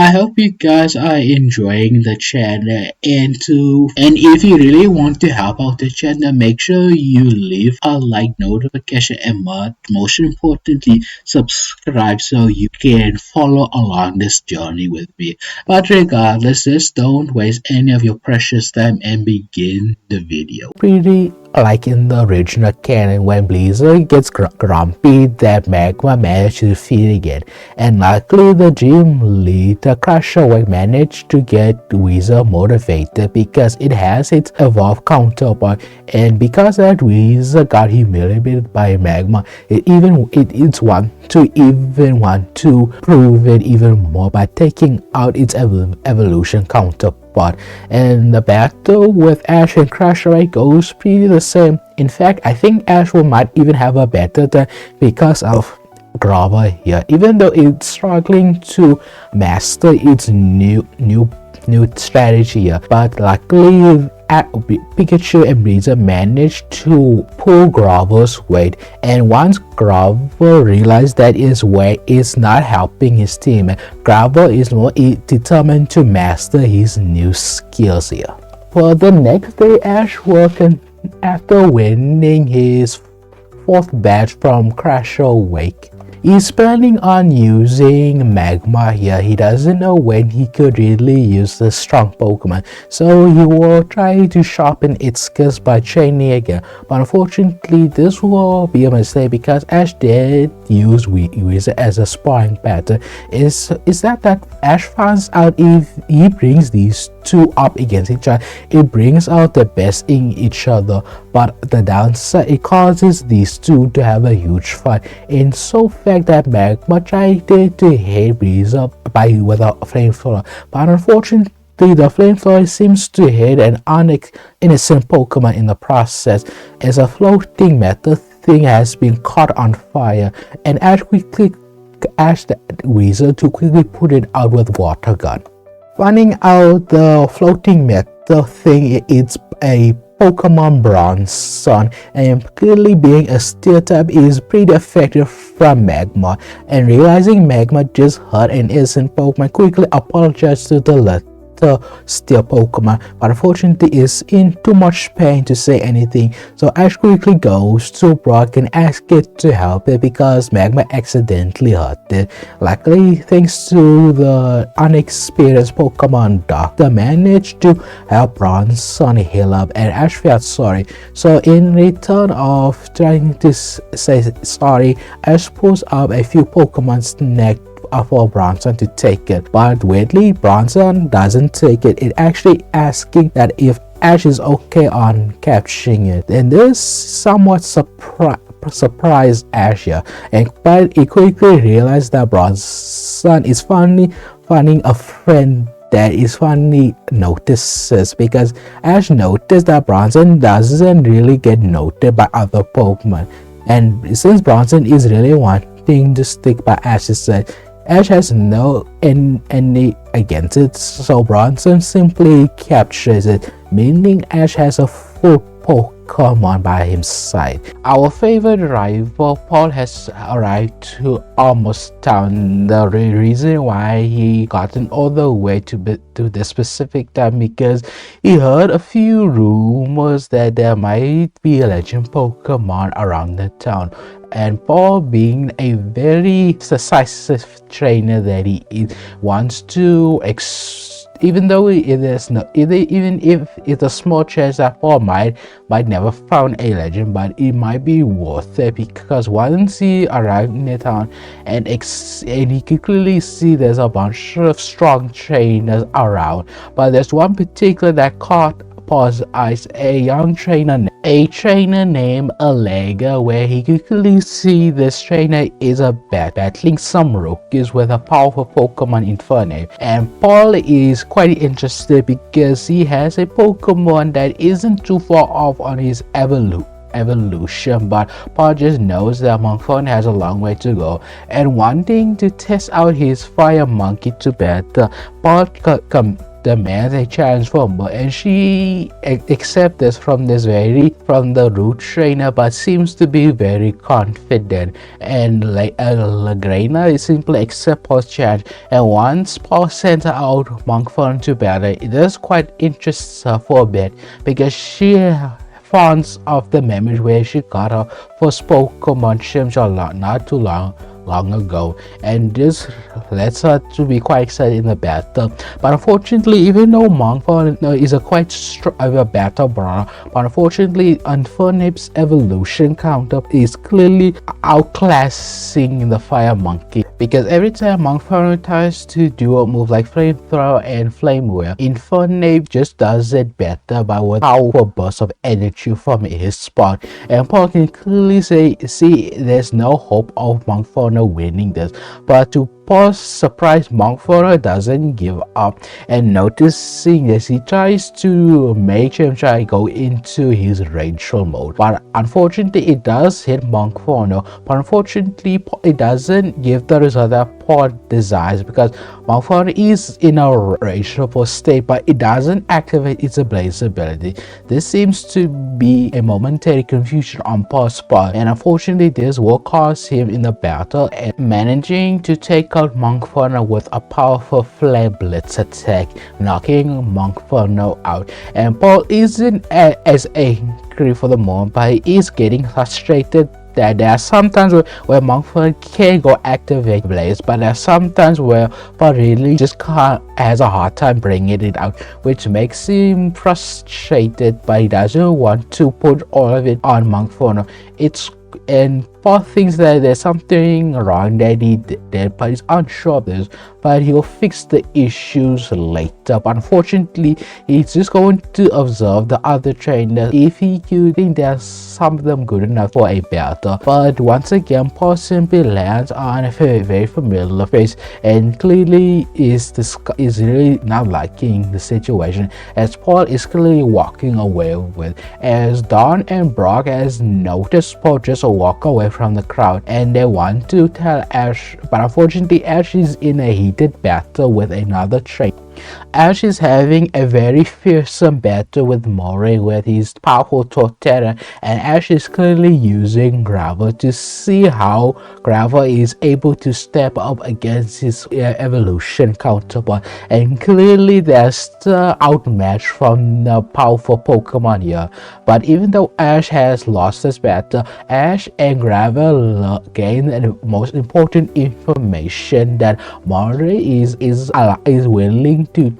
I hope you guys are enjoying the channel, and if you really want to help out the channel, make sure you leave a like, notification, and most importantly, subscribe so you can follow along this journey with me. But regardless, just don't waste any of your precious time and begin the video. Pretty like in the original canon, when Blizzard gets grumpy, that Magma managed to defeat again, and luckily the gym leader Crusher managed to get Weezer motivated because it has its evolved counterpart, and because that Weezer got humiliated by Magma, it's want to prove it even more by taking out its evolution counterpart. And the battle with Ash and Crusher goes pretty the same. In fact, I think Ash might even have a better time because of Grover here, even though it's struggling to master its new strategy here. But luckily, Pikachu and Blizzard managed to pull Grover's weight, and once Grover realized that his weight is not helping his team, Grover is more determined to master his new skills here. For the next day, Ash worked after winning his 4th badge from Crusher Wake. He's planning on using Magma here. He doesn't know when he could really use the strong Pokemon, so he will try to sharpen its skills by training again. But unfortunately, this will be a mistake because Ash did use Weezer as a sparring partner. Is that Ash finds out if he brings these two up against each other, it brings out the best in each other, but the downside, it causes these two to have a huge fight. In so fact that Magma tried to hit Blizzard with a flamethrower, but unfortunately the flamethrower seems to hit an innocent Pokemon in the process, as a floating metal thing has been caught on fire, and Ash quickly asked the Weezer to quickly put it out with water gun. Finding out the floating metal thing, it's a Pokemon Bronzong, and clearly being a steel type is pretty effective from Magma, and realizing Magma just hurt an innocent Pokemon, quickly apologized to the steel Pokemon, but unfortunately is in too much pain to say anything, so Ash quickly goes to Brock and asks it to help it because Magma accidentally hurt it. Luckily, thanks to the unexperienced Pokemon Doctor, managed to help Bronzong heal up, and Ash felt sorry, so in return of trying to say sorry, Ash pulls up a few Pokemon's neck for Bronzong to take it, but weirdly Bronzong doesn't take it. It actually asking that if Ash is okay on capturing it, and this somewhat surprised Ash here, but he quickly realized that Bronzong is finding a friend that is finally notices, because Ash noticed that Bronzong doesn't really get noted by other Pokemon, and since Bronzong is really wanting to stick by Ash's side, Ash has no any against it, so Bronzong simply captures it, meaning Ash has a full Pokemon by his side. Our favorite rival Paul has arrived to Alamos Town. The reason why he gotten all the way to this specific time because he heard a few rumors that there might be a legend Pokemon around the town. And Paul, being a very decisive trainer that he is, wants to even though even if it's a small chance that Paul might never found a legend, but it might be worth it because once he arrived in the town and he could clearly see there's a bunch of strong trainers around, but there's one particular that caught Paul's eyes, a trainer named Alega, where he could clearly see this trainer is battling some rookies with a powerful Pokemon Inferno, and Paul is quite interested because he has a Pokemon that isn't too far off on his evolution, but Paul just knows that Monferno has a long way to go, and wanting to test out his fire monkey to better, Paul demands a transformer, and she accepts this from the root trainer, but seems to be very confident. And like Lagrena simply accepts Paul's challenge, and once Paul sends out Monkfern to battle, it does quite interest her for a bit because she fonts of the memory where she got her first Pokemon Chimchar not too long ago, and this lets her to be quite excited in the battle. But unfortunately, even though Monkfern is a quite strong battle brawler, but unfortunately Unfurnip's evolution counter is clearly outclassing the Fire Monkey, because every time Monkfern tries to do a move like Flamethrower and Flame Wheel, Infernape just does it better by a powerful burst of energy from his spot, and Paul can clearly see there's no hope of Monkfern winning this. But to Paul's surprise, Monkfern doesn't give up, and noticing this, he tries to make Chimchar go into his rageful mode. But unfortunately, it does hit Monkfern, but unfortunately, it doesn't give the result that Paul desires, because Monkfern is in a rageful state, but it doesn't activate its Blaze ability. This seems to be a momentary confusion on Paul's part, and unfortunately, this will cause him in the battle and managing to take out Monkfern with a powerful Flame Blitz attack, knocking Monkfern out. And Paul isn't as angry for the moment, but he is getting frustrated that there are some times where Monkfern can go activate Blaze, but there are some times where Paul really just has a hard time bringing it out, which makes him frustrated, but he doesn't want to put all of it on Monkfern. And Paul thinks that there's something wrong that he did, but he's unsure of this, but he'll fix the issues later. But unfortunately, he's just going to observe the other trainers if he could think there's some of them good enough for a battle. But once again, Paul simply lands on a very familiar face, and clearly is really not liking the situation, as Paul is clearly walking away with, as Dawn and Brock has noticed Paul just walk away from the crowd, and they want to tell Ash, but unfortunately Ash is in a heated battle with another trainer. Ash is having a very fearsome battle with Moray with his powerful Torterra, and Ash is clearly using Gravel to see how Gravel is able to step up against his evolution counterpart, and clearly they're still outmatched from the powerful Pokemon here. But even though Ash has lost this battle, Ash and Gravel gain the most important information that Moray is willing to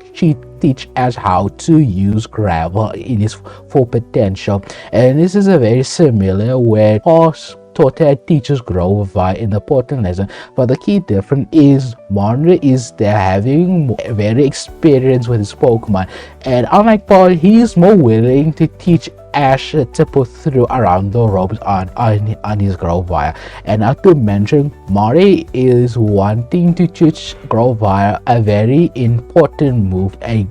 teach Ash how to use Gravel in his full potential. And this is a very similar where Torterra teaches Grovyle in the important lesson, but the key difference is Moray is there having very experience with his Pokemon, and unlike Paul, he is more willing to teach Ash to put through around the ropes on his Grovyle. And not to mention, Moray is wanting to teach Grovyle a very important move, a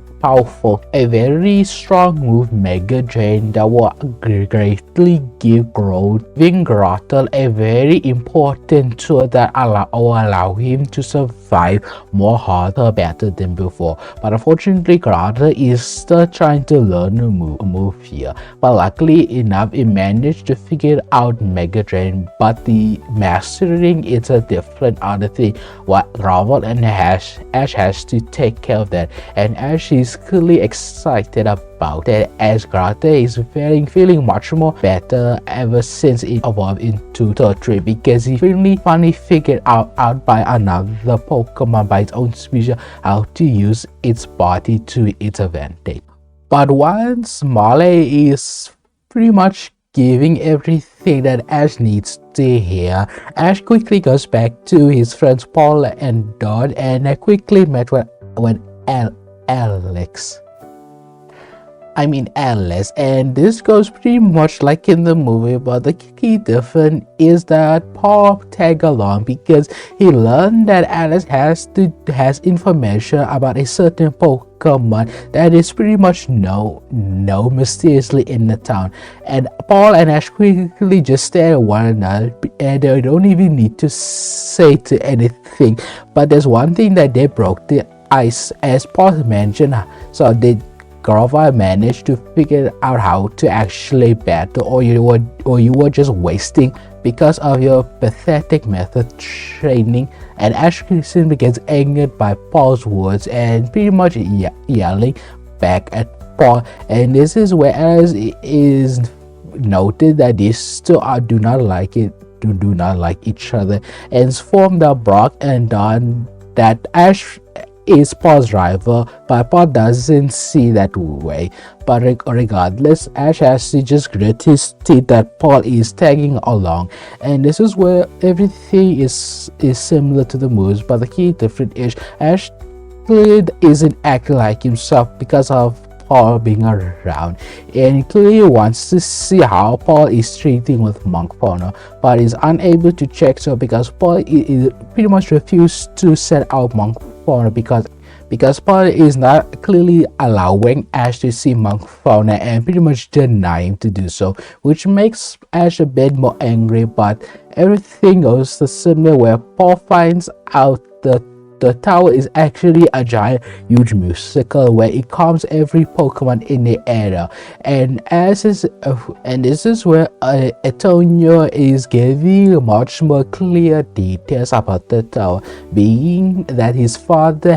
very strong move, Mega Drain, that will greatly give Grottle a very important tool that will allow him to survive more harder battle than before. But unfortunately, Grottle is still trying to learn a move here. But luckily enough, it managed to figure out Mega Drain, but the mastering is a different other thing. What Gravel and Ash has to take care of that, and Ash is clearly excited about it, as Grottle is feeling much more better ever since it evolved into Torterra, because he finally figured out by another Pokemon by its own species how to use its body to its advantage. But once Moray is pretty much giving everything that Ash needs to hear, Ash quickly goes back to his friends Paul and Dawn, and quickly met with Alice, and this goes pretty much like in the movie, but the key difference is that Paul tagged along because he learned that Alice has information about a certain Pokemon that is pretty much known mysteriously in the town, and Paul and Ash quickly just stare at one another, and they don't even need to say to anything. But there's one thing that they broke as Paul mentioned, so did Garova manage to figure out how to actually battle, or you were just wasting because of your pathetic method training? And Ash simply gets angered by Paul's words and pretty much yelling back at Paul. And this is where Ash is noted that these two do not like each other, and form the Brock and Don that Ash is Paul's rival, but Paul doesn't see that way. But regardless, Ash has to just grit his teeth that Paul is tagging along, and this is where everything is similar to the moves, but the key difference is Ash clearly isn't acting like himself because of Paul being around, and he clearly wants to see how Paul is treating with monferno, but is unable to check so because Paul is pretty much refused to set out monferno because Paul is not clearly allowing Ash to see monferno and pretty much denying to do so, which makes Ash a bit more angry. But everything goes the similar where Paul finds out the tower is actually a giant huge musical where it calms every Pokemon in the area, and this is where Antonio is giving much more clear details about the tower, being that his grandfather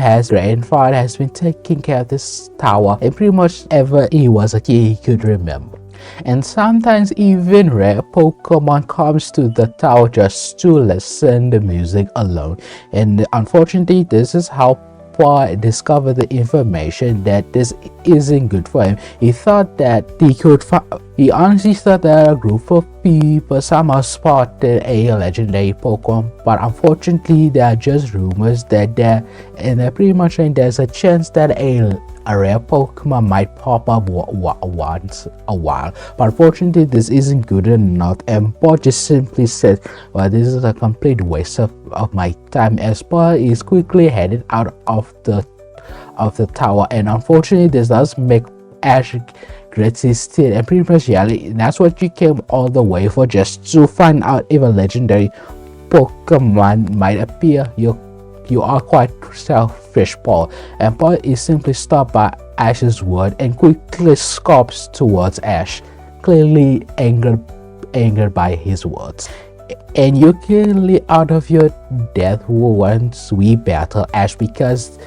has been taking care of this tower and pretty much ever he was a kid he could remember. And sometimes even rare Pokemon comes to the tower just to listen the music alone. And unfortunately, this is how Paul discovered the information that this isn't good for him. He thought that he honestly thought that a group of people somehow spotted a legendary Pokemon, but unfortunately there are just rumors that they're pretty much saying there's a chance that a rare Pokemon might pop up once a while, but unfortunately this isn't good enough, and Paul just simply said, well, this is a complete waste of my time, as Paul is quickly headed out of the tower. And unfortunately this does make Ash grit his teeth and pretty much yelling, and that's what you came all the way for, just to find out if a legendary Pokemon might appear. You are quite selfish, Paul. And Paul is simply stopped by Ash's word and quickly scoffs towards Ash, clearly angered by his words. And you're clearly out of your depth once we battle, Ash, because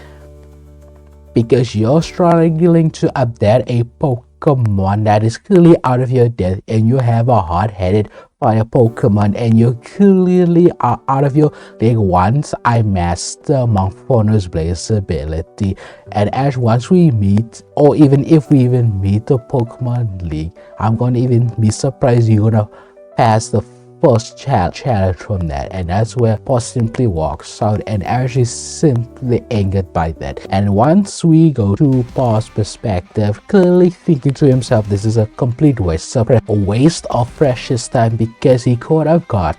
you're struggling to update a Pokemon that is clearly out of your depth, and you have a hard-headed fire Pokemon, and you clearly are out of your league once I master monferno's Blaze ability. And Ash, once we meet, or even if we even meet the Pokemon League, I'm gonna even be surprised you're gonna pass the first challenge from that. And that's where Paul simply walks out, and Ash is simply angered by that. And once we go to Paul's perspective, clearly thinking to himself, this is a complete waste of precious time, because he could have gotten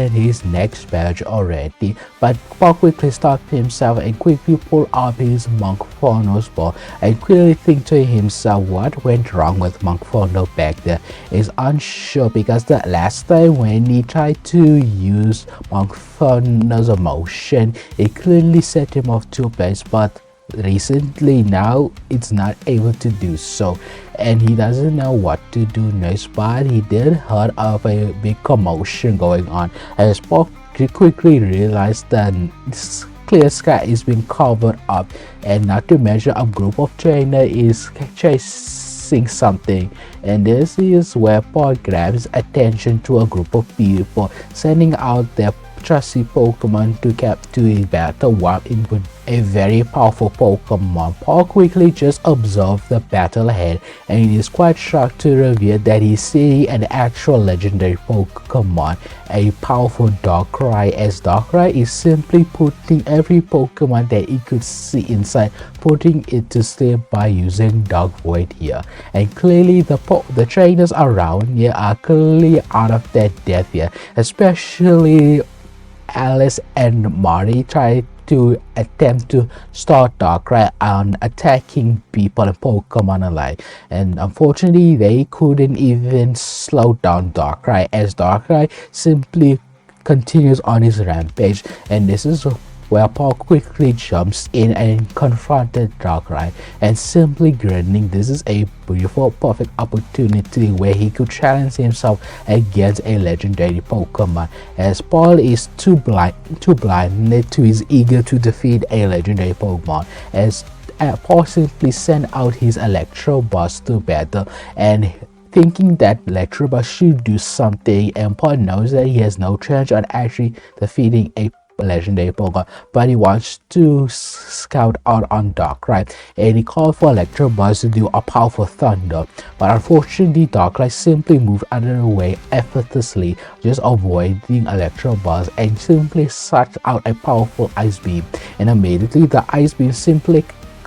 his next badge already. But Paul quickly stopped himself and quickly pulled up his monferno's ball, and clearly think to himself what went wrong with monferno back there. Is unsure, because the last time when he tried to use monferno's emotion, it clearly set him off to a place, but recently now it's not able to do so, and he doesn't know what to do next. But he did heard of a big commotion going on, as Paul quickly realized that this clear sky is being covered up, and not to mention a group of trainers is chasing something. And this is where Paul grabs attention to a group of people sending out their trusty Pokemon to battle while in with a very powerful Pokemon. Paul quickly just observed the battle ahead, and he is quite shocked to reveal that he's seeing an actual legendary Pokemon, a powerful Darkrai, as Darkrai is simply putting every Pokemon that he could see inside, putting it to sleep by using Dark Void here. And clearly the trainers around here are clearly out of their depth here, especially Alice and Marty try to attempt to start Darkrai on attacking people and Pokemon alike, and unfortunately they couldn't even slow down Darkrai, as Darkrai simply continues on his rampage. And this is where Paul quickly jumps in and confronted Darkrai, and simply grinning. This is a beautiful, perfect opportunity where he could challenge himself against a legendary Pokemon, as Paul is too blinded to his eager to defeat a legendary Pokemon, as Paul simply sent out his Electabuzz to battle, and thinking that Electabuzz should do something, and Paul knows that he has no chance on actually defeating a legendary Pokemon, but he wants to scout out on Darkrai, and he called for Electabuzz to do a powerful thunder, but unfortunately Darkrai simply moved out of the way effortlessly, just avoiding Electabuzz, and simply sucked out a powerful ice beam, and immediately the ice beam simply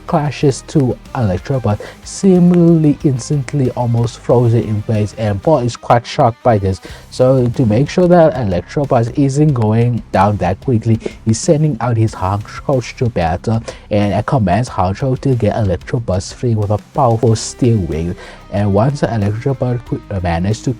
clashes to Electabuzz, seemingly instantly almost frozen in place, and Paul is quite shocked by this. So to make sure that Electabuzz isn't going down that quickly, he's sending out his Honcho to battle, and commands Honcho to get Electabuzz free with a powerful steel wing. And once the Electabuzz managed to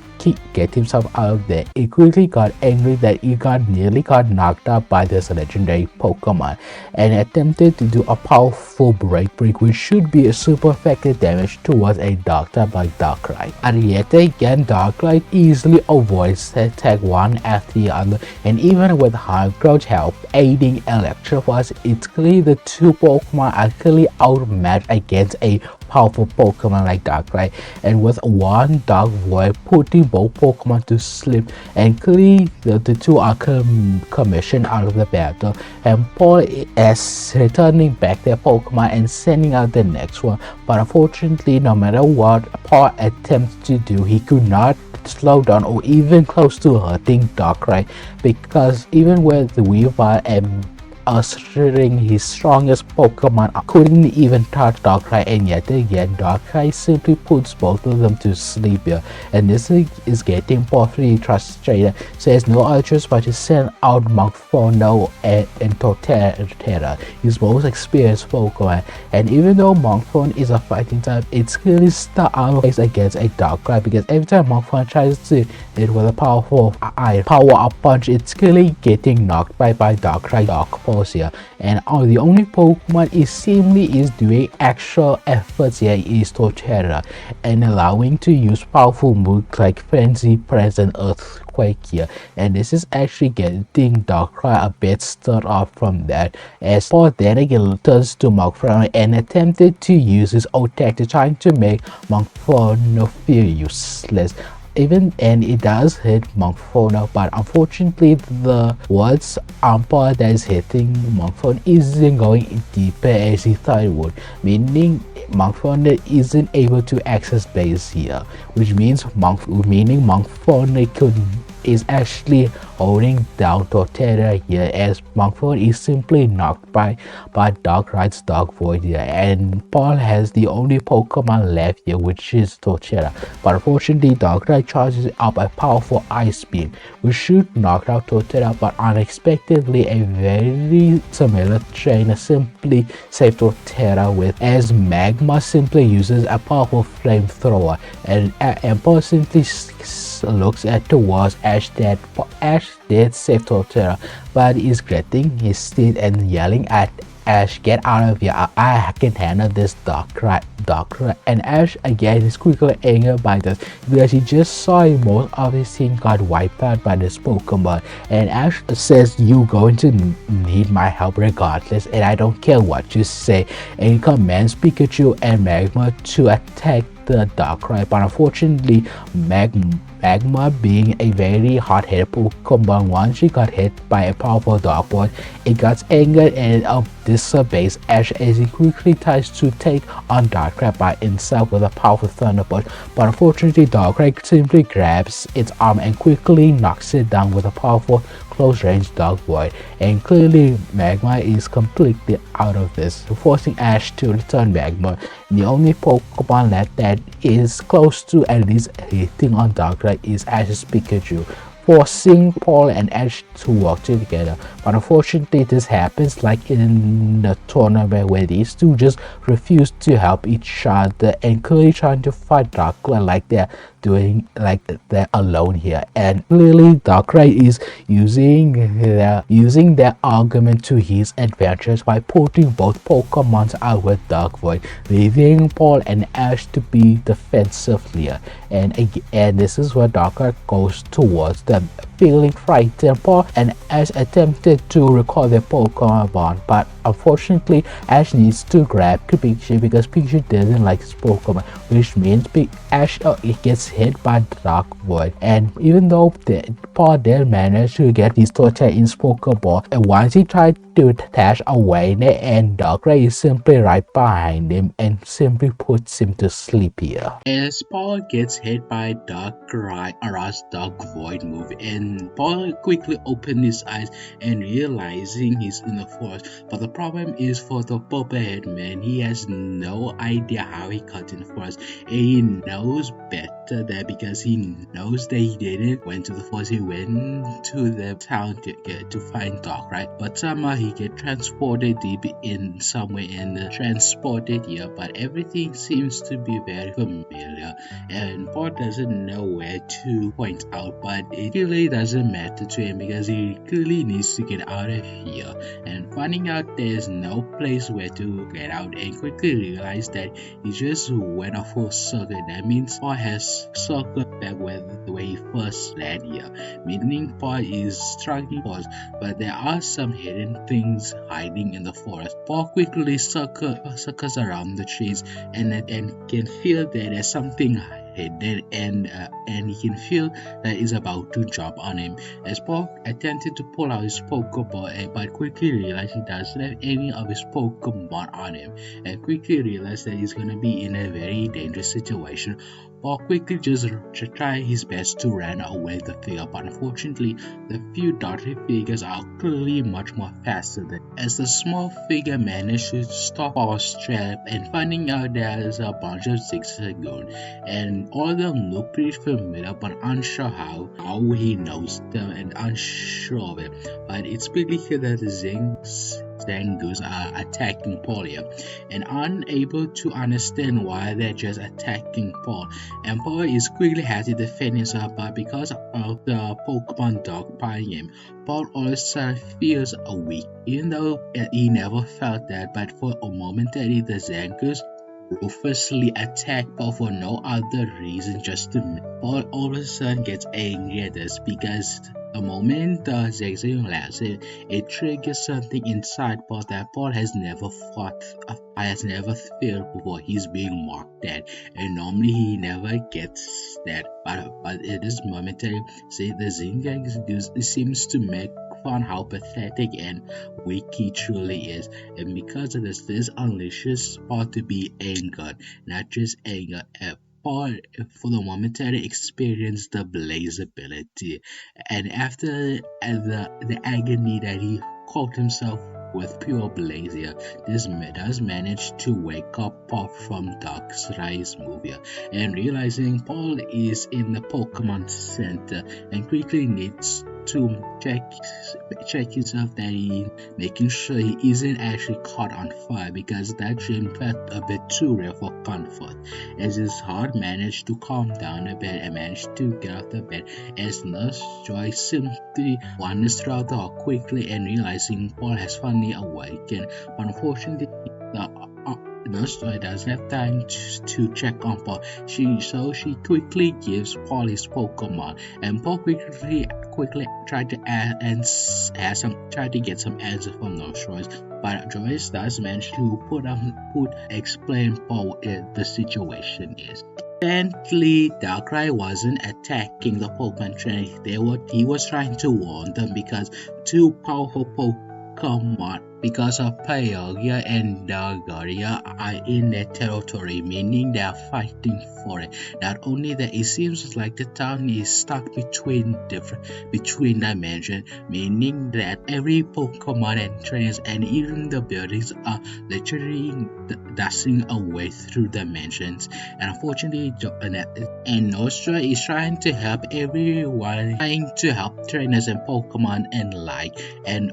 get himself out of there, it quickly got angry that he nearly got knocked out by this legendary Pokemon, and attempted to do a powerful break, which should be a super effective damage towards a dark type like Darkrai. And yet again, Darkrai easily avoids the attack one after the other, and even with Honcho's help aiding Electabuzz, it's clear the two Pokemon are clearly outmatched against a powerful Pokemon like Darkrai, and with one Dark Void putting both Pokemon to sleep, and clearly the two are commissioned out of the battle, and Paul is returning back their Pokemon and sending out the next one. But unfortunately, no matter what Paul attempts to do, he could not slow down or even close to hurting Darkrai, because even with the Weavile and ushering his strongest Pokemon couldn't even touch Darkrai, and yet again Darkrai simply puts both of them to sleep here, and this is getting Paul pretty frustrated, so there's no other choice but to send out Monferno and Torterra, his most experienced Pokemon. And even though Monferno is a fighting type, it's clearly stuck out of place against a Darkrai, because every time Monferno tries to hit with a power up punch, it's clearly getting knocked by Darkrai here. And the only Pokemon is seemingly is doing actual efforts here is Torterra, and allowing to use powerful moves like Frenzy, Press, and Earthquake here. And this is actually getting Darkrai a bit stirred up from that, as Paul then again turns to Monferno and attempted to use his attack to try to make Monferno feel useless. And it does hit Monferno, but unfortunately the words Ampa that is hitting Monferno isn't going deeper as he thought it would, meaning Monferno isn't able to access base here, which means Monferno is actually holding down Torterra here, as Monferno is simply knocked by Darkrai's Dark Void here, and Paul has the only Pokemon left here, which is Torterra. But unfortunately Darkrai charges up a powerful Ice Beam, which should knock out Torterra, but unexpectedly a very similar trainer simply saved Torterra with, as Magma simply uses a powerful flamethrower, and Paul simply looks at towards Ash did save Torterra, but is regretting his deed and yelling at Ash, "Get out of here, I can handle this Darkrai." And Ash again is quickly angered by this, because he just saw most of his team got wiped out by this Pokemon, and Ash says, "You going to need my help regardless, and I don't care what you say," and he commands Pikachu and Magma to attack the Darkrai. But unfortunately Magma, being a very hard-headed Pokemon, once she got hit by a powerful Dark Void, it got angered and disobeys Ash, as he quickly tries to take on Darkrai by himself with a powerful Thunderbolt. But unfortunately Darkrai simply grabs its arm and quickly knocks it down with a powerful close-range Dark Void, and clearly Magma is completely out of this, forcing Ash to return Magma. The only Pokemon left that is close to at least hitting on Darkrai is Ash's Pikachu, forcing Paul and Ash to work together. But unfortunately this happens like in the tournament, where these two just refuse to help each other and clearly trying to fight Darkrai like they're doing like they're alone here, and clearly Darkrai is using their argument to his advantage by putting both Pokemons out with Dark Void, leaving Paul and Ash to be defensively. And this is where Darkrai goes towards them, feeling frightened. Paul and Ash attempted to recall their Pokemon, but unfortunately Ash needs to grab Pikachu because Pikachu doesn't like his Pokemon, which means Ash it gets hit by Dark Void. And even though Paul did manage to get his Torterra in his Pokeball, and once he tried to dash away, and Darkrai is simply right behind him and simply puts him to sleep here. As Paul gets hit by Darkrai Ara's Dark Void move, and Paul quickly opens his eyes and realizing he's in the forest. But the problem is for the purple head man, he has no idea how he got in the forest, and he knows better that because he knows that he didn't went to the forest, he went to the town to find Darkrai, but somehow he get transported deep in somewhere and transported here. But everything seems to be very familiar, and Paul doesn't know where to point out, but it really doesn't matter to him because he clearly needs to get out of here. And finding out there's no place where to get out, and quickly realize that he just went a full circle. That means Paul has circled back where he first landed here, meaning Paul is struggling forest, but there are some hidden things hiding in the forest. Paul quickly circles around the trees and can feel that there's something hidden, and he can feel that is about to jump on him. As Paul attempted to pull out his Pokeball, but quickly realized he doesn't have any of his Pokemon on him, and quickly realized that he's gonna be in a very dangerous situation. Paul quickly just try his best to run away the figure, but unfortunately the few darting figures are clearly much more faster than. As the small figure managed to stop Paul's trap, and finding out there's a bunch of Zigzagoon, and all of them look pretty familiar but unsure how he knows them and unsure of it. But it's pretty clear that the Zangoos are attacking Paul here, and unable to understand why they're just attacking Paul. And Paul is quickly has to defend himself, but because of the Pokemon dog pieing him, Paul also feels weak, even though he never felt that. But for a momentary, the Zangoos ruthlessly attack Paul for no other reason, just to Paul all of a sudden gets angry at this because the moment the Zigzagoon lands it triggers something inside Paul that Paul has never felt before. He's being mocked at, and normally he never gets that, but it is momentary. The Zigzagoon seems to make fun how pathetic and weak he truly is, and because of this unleashes Paul to be angered, not just anger at Paul for the momentary experience the blaze ability, and after the agony that he caught himself with pure blaze here, this does manage to wake up Paul from Darkrai's move here, and realizing Paul is in the Pokemon Center and quickly needs to check himself that he making sure he isn't actually caught on fire, because that dream felt a bit too real for comfort. As his heart managed to calm down a bit and managed to get out of bed, as Nurse Joy simply wanders throughout the hall quickly and realizing Paul has finally awakened, but unfortunately the Nurse Joy doesn't have time to check on Paul. So she quickly gives Paul his Pokemon, and Paul quickly tried to get some answers from Nurse Joy. But Joyce does manage to explain Paul what the situation is. Apparently, Darkrai wasn't attacking the Pokemon trainer. He was trying to warn them because two powerful Pokemon, because of Pyogia and Dargaria, are in their territory, meaning they are fighting for it. Not only that, it seems like the town is stuck between dimensions, meaning that every Pokemon and trainers and even the buildings are literally dashing away through dimensions. And unfortunately, Nostra is trying to help everyone, trying to help trainers and Pokemon and like, and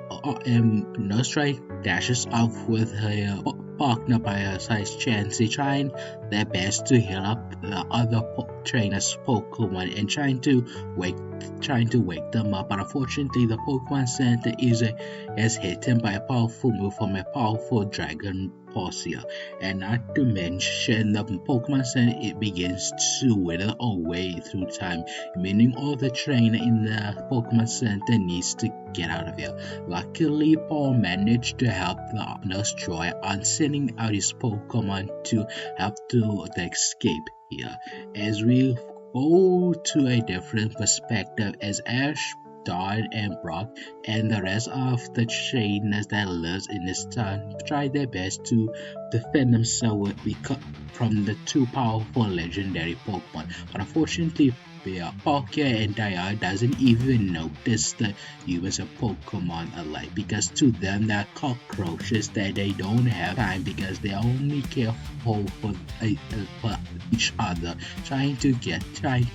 Nostra dashes off with her partner prioritized Chansey trying their best to heal up the other trainers' Pokemon and trying to wake them up. But unfortunately, the Pokemon Center is hit him by a powerful move from a powerful Dragon Pulsea. And not to mention, the Pokemon Center it begins to wither away through time, meaning all the trainer in the Pokemon Center needs to get out of here. Luckily, Paul managed to help the Nurse Joy on sending out his Pokemon to help to the escape here. As we go to a different perspective, as Ash, Dawn, and Brock and the rest of the trainers that lives in this town try their best to defend themselves from the two powerful legendary Pokemon. But unfortunately, Palkia and Dia doesn't even notice the humans of Pokemon alike, because to them they're cockroaches that they don't have time because they only care for each other, trying to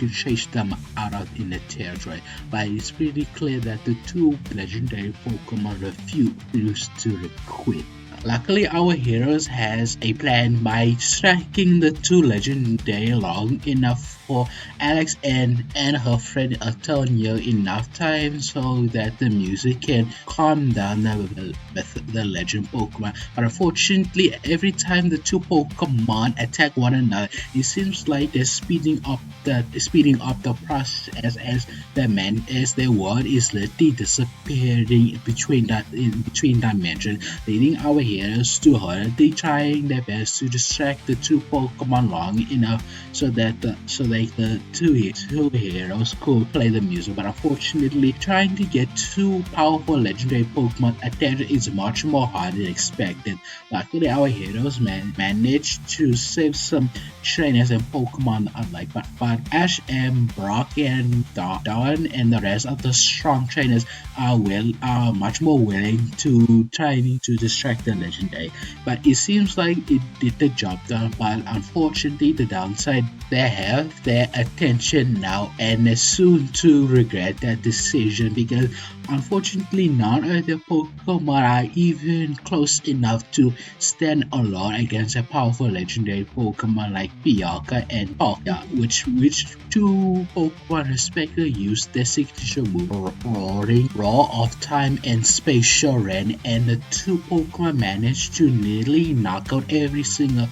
chase them out of in the territory. But it's pretty clear that the two legendary Pokemon refuse to quit. Luckily, our heroes has a plan by striking the two legendary long enough for Alex and her friend Antonio enough time so that the music can calm down the legend Pokemon. But unfortunately, every time the two Pokemon attack one another, it seems like they're speeding up the process as their world is literally disappearing between dimensions, leading our heroes to hurriedly trying their best to distract the two Pokemon long enough so that the two heroes could play the music. But unfortunately, trying to get two powerful legendary Pokemon attached is much more hard than expected. Luckily, our heroes managed to save some trainers and Pokemon alike, but Ash and Brock and Dawn and the rest of the strong trainers are much more willing to trying to distract the legendary. But it seems like it did the job done. But unfortunately, the downside, they have their attention now and they're soon to regret that decision, because unfortunately none of the Pokemon are even close enough to stand alone against a powerful legendary Pokemon like Pialka and Palkia, which two Pokemon respectively use their signature move Roar of Time and Spatial Ren, and the two Pokemon managed to nearly knock out every single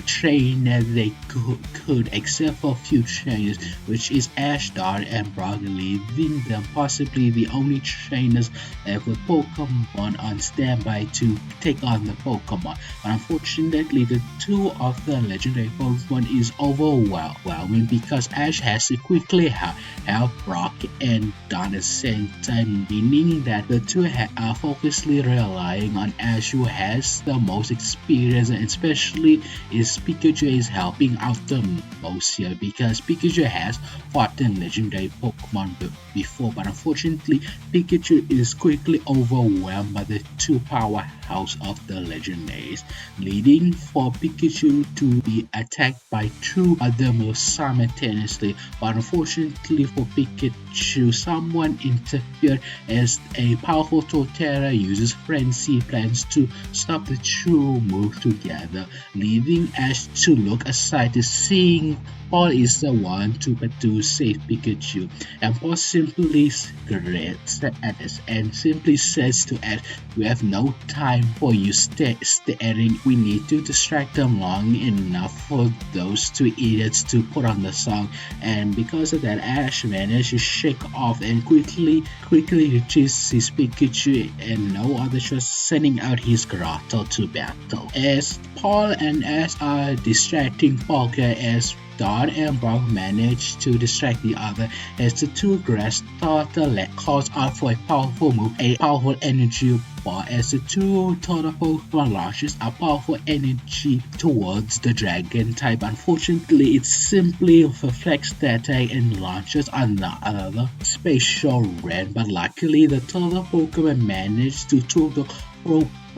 trainer they could except for a few trainers, which is Ash, Dawn, and Brock, leaving them possibly the only trainers left with Pokemon on standby to take on the Pokemon. But unfortunately, the two of the legendary Pokemon is overwhelming because Ash has to quickly help Brock and Dawn at the same time, meaning that the two are focusedly relying on Ash, who has the most experience, and especially is Pikachu is helping out the most here, because Pikachu has fought the legendary Pokemon before, but unfortunately Pikachu is quickly overwhelmed by the two powerhouse of the legendaries, leading for Pikachu to be attacked by two other moves simultaneously. But unfortunately for Pikachu, someone interfered as a powerful Torterra uses frenzy plans to stop the two moves together, leaving Ash to look aside to seeing Paul is the one to save Pikachu, and Paul simply grins at this and simply says to Ash, "We have no time for you staring. We need to distract them long enough for those two idiots to put on the song." And because of that, Ash managed to shake off and quickly reaches his Pikachu and no other choice, sending out his Grotto to battle. As Paul and Ash are distracting Palkia, as Dawn and Brock manage to distract the other, as the two grass Torterra calls out for a powerful move, a powerful energy ball, as the two Torterra Pokemon launches a powerful energy towards the dragon type. Unfortunately, it simply reflects the attack and launches another Spatial Ren, but luckily the Torterra Pokemon managed to throw the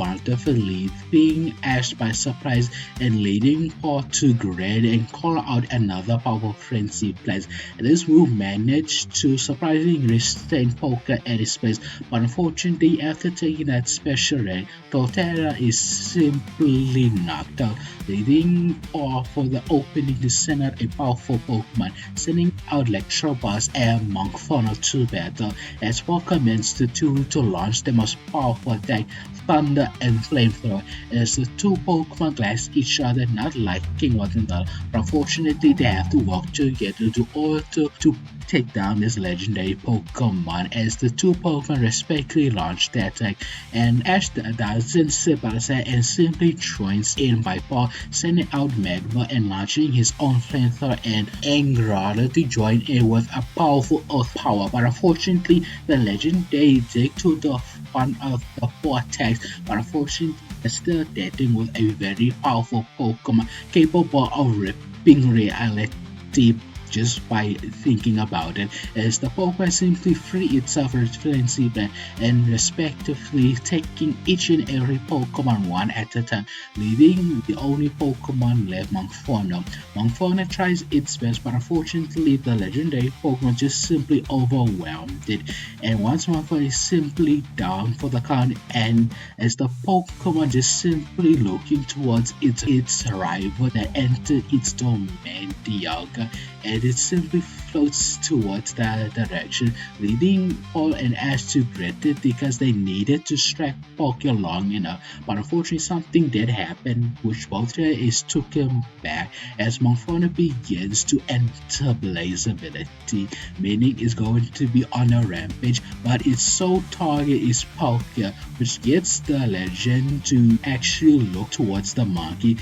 wonderful, leaving Ash by surprise and leading Paul to grin and call out another powerful frenzy place. This move managed to surprisingly restrain Poker at his pace, but unfortunately after taking that special rank, Torterra is simply knocked out, leading Paul for the opening to send out a powerful Pokemon, sending out Electabuzz and monferno to battle as Paul commenced to launch the most powerful attack, Thunder and Flamethrower, as the two Pokemon clash each other, not liking one another, but unfortunately they have to work together to take down this legendary Pokemon as the two Pokemon respectively launch their attack, and Ash doesn't sit by the side and simply joins in by Paul, sending out Magma and launching his own Flamethrower and Angrada to join in with a powerful Earth power, but unfortunately the legendary take to the front of the four attacks, but unfortunately they're still dealing with a very powerful Pokemon capable of ripping reality just by thinking about it, as the Pokemon simply free itself from its frenzy blend and respectively taking each and every Pokemon one at a time, leaving the only Pokemon left, Monferno. Monferno tries its best, but unfortunately the legendary Pokemon just simply overwhelmed it, and once Monferno is simply down for the count, and as the Pokemon just simply looking towards its rival that entered its domain, Dialga, and it simply floats towards that direction, leading Paul and Ash to regret it because they needed to strike Poké long enough, but unfortunately something did happen which both is took him back as Monferno begins to enter Blaze ability, meaning it's going to be on a rampage, but its sole target is Poké, which gets the legend to actually look towards the monkey,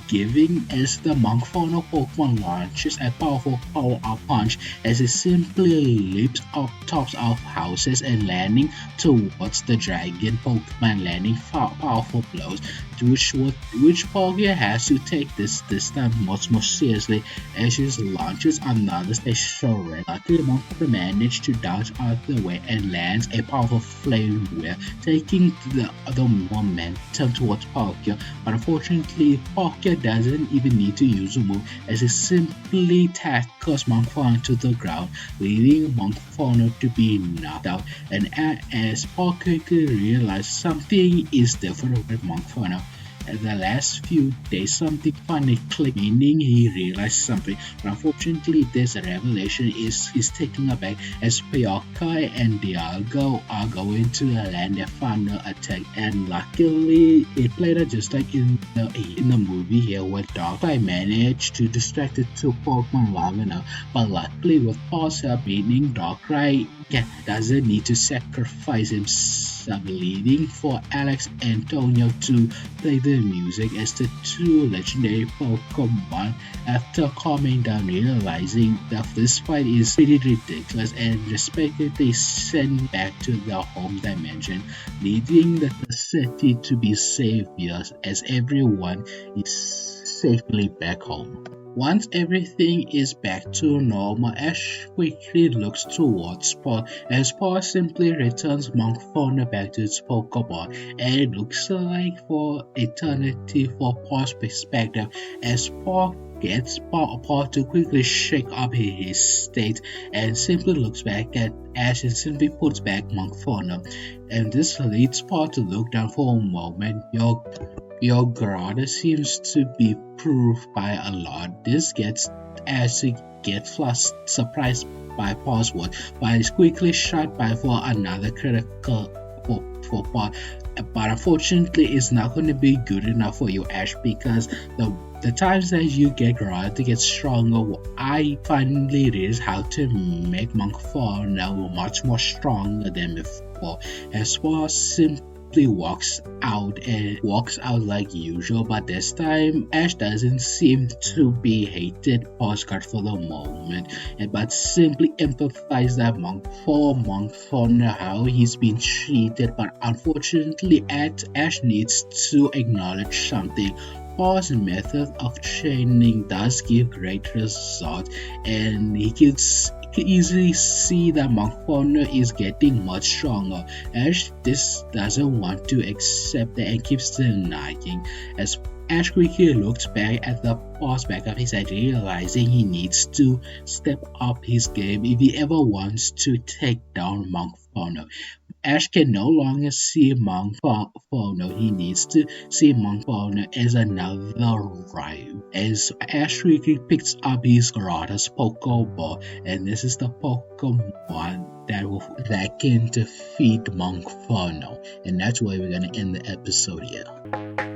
giving as the Monferno Pokemon launches a powerful power-up punch as it simply leaps up tops of houses and landing towards the dragon Pokemon, landing powerful blows, which Poké has to take this time much more seriously as he launches another special red. Luckily, Monferno managed to dodge out the way and lands a powerful flame wheel, taking the momentum towards Poké, but unfortunately Poké doesn't even need to use a move as it simply tackles Monferno to the ground, leaving Monferno to be knocked out, and as Paul quickly realized something is different with Monferno. At the last few days something finally clicked, meaning he realized something, but unfortunately this revelation is taken aback as Pyoka and Dialga are going to land their final attack, and luckily it played out just like in the movie here where Darkrai managed to distract the two Pokemon long enough, but luckily with Paul's help, meaning Darkrai doesn't need to sacrifice himself, leading for Alex and Antonio to play the music as the two legendary Pokemon, after calming down, realizing that this fight is pretty ridiculous and respectively sent back to their home dimension, leading the city to be saviors as everyone is safely back home. Once everything is back to normal, Ash quickly looks towards Paul as Paul simply returns Monferno back to its Pokemon, and it looks like for eternity for Paul's perspective as Paul gets Paul to quickly shake up his state and simply looks back at Ash and simply puts back Monferno, and this leads Paul to look down for a moment. Your grotto seems to be proof by a lot. This gets Ash to get flushed, surprised by Paul's word, but is quickly shot by for another critical for Paul. But unfortunately, it's not going to be good enough for you, Ash, because the times that you get grotto to get stronger, I finally realized how to make Monferno much more stronger than before. As Paul simply walks out like usual, but this time Ash doesn't seem to be hated Postcard for the moment, but simply empathize that Monferno how he's been treated, but unfortunately Ash needs to acknowledge something. Paul's method of training does give great results, and he keeps can easily see that monferno is getting much stronger. Ash this doesn't want to accept it and keeps denying. As Ash quickly looks back at the past back of his head, realizing he needs to step up his game if he ever wants to take down monferno. Ash can no longer see Monferno. He needs to see Monferno as another rival. As Ash quickly picks up his Grotto's Pokeball, and this is the Pokemon that can defeat Monferno. And that's where we're gonna end the episode here.